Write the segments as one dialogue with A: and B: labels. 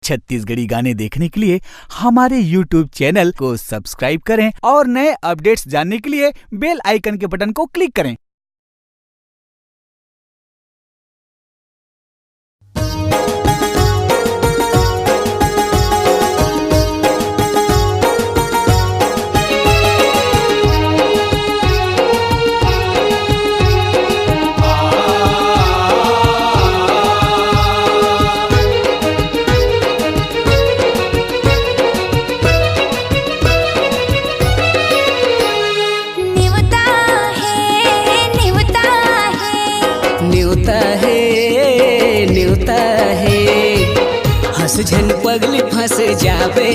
A: छत्तीसगढ़ी गाने देखने के लिए हमारे YouTube चैनल को सब्सक्राइब करें और नए अपडेट्स जानने के लिए बेल आइकन के बटन को क्लिक करें।
B: न्योता है हंस झन पगली फंस जावे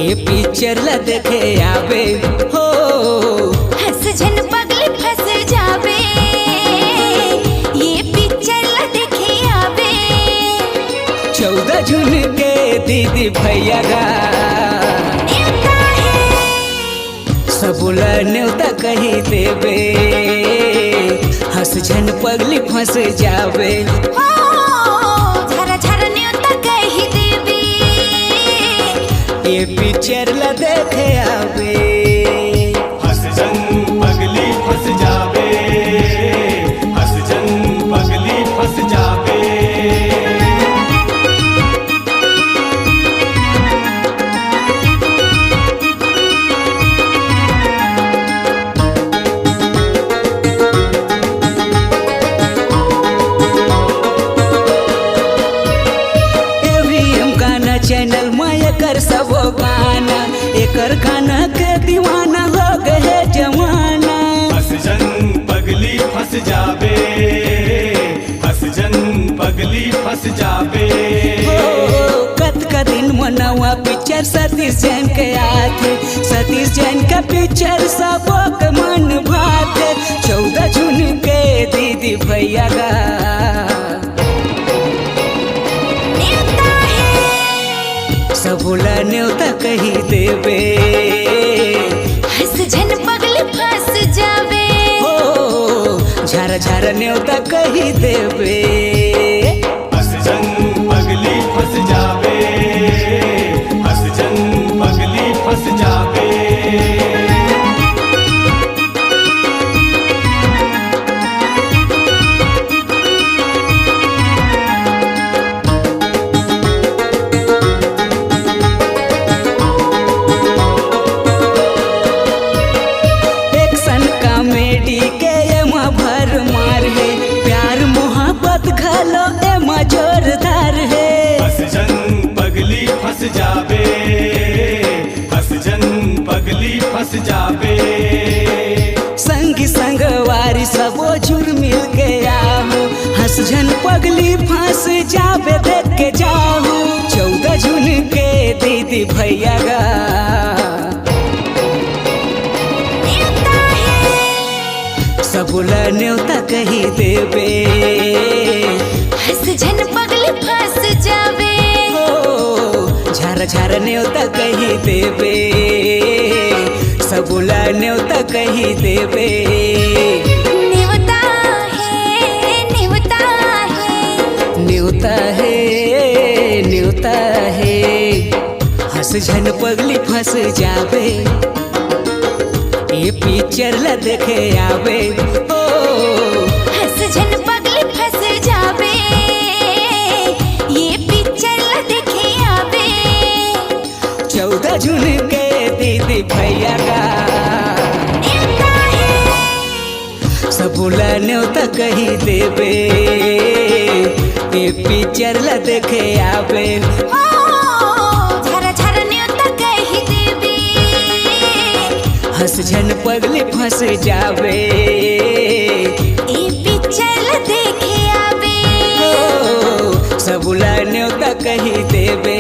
B: ए पिक्चर ला देखे आवे हो
C: हंस झन पगली फंस जावे ये पिक्चर ला देखे आवे
B: 14 जून के दीदी भैया गा
C: न्योता है
B: सबुला न्योता कही देवे हंस झन पगली फंस जावे
C: हो झरा झरा न्योता कही देवी
B: ये पिक्चर ला देखे आवे
D: हंस झन पगली फंस जावे हंस झन पगली फंस जावे
B: चैनल में एकर सब गाना एकर गाना के दीवाना हो गए जमाना
D: हंस झन पगली फंस जावे हंस झन पगली फंस जावे
B: कत का दिन मनावा पिक्चर सतीश जैन के आथे सतीश जैन का पिक्चर सब के मन भात 14 जून के दीदी भैया गा सबुला न्योता कही देवे
C: हंस झन पगली फंस जावे
B: हो झरा झरा न्योता कही देवे
D: हंस झन पगली फंस जावे हंस झन पगली फंस जावे फंस जावे हंस झन पगली फंस जावे
B: संगी संगवारी सबो जुड़ मिल के आओ हंस झन पगली फंस जावे देख के जाओ 14 जून के दीदी भैया गा सबुला न्योता कही देवे
C: हंस झन पगली फंस जावे
B: झरा झरा न्योता कही देवे सबुला न्योता कही देवे
C: न्योता है न्योता है
B: न्योता है न्योता है हंस झन पगली फंस जावे ये पिक्चर ला देखे आवे ओ
C: हंस झन पगली फंस जावे ये पिक्चर ला देखे आवे
B: 14 जून के दीदी भैया गा
C: न्योता है
B: सबुला न्योता कही देवे ये पिक्चर ला देखे आवे
C: हो झरा झरा न्योता कही देवी
B: हंस झन पगली फंस जावे
C: ये पिक्चर ला देखे आवे
B: सबुला न्योता कही देवे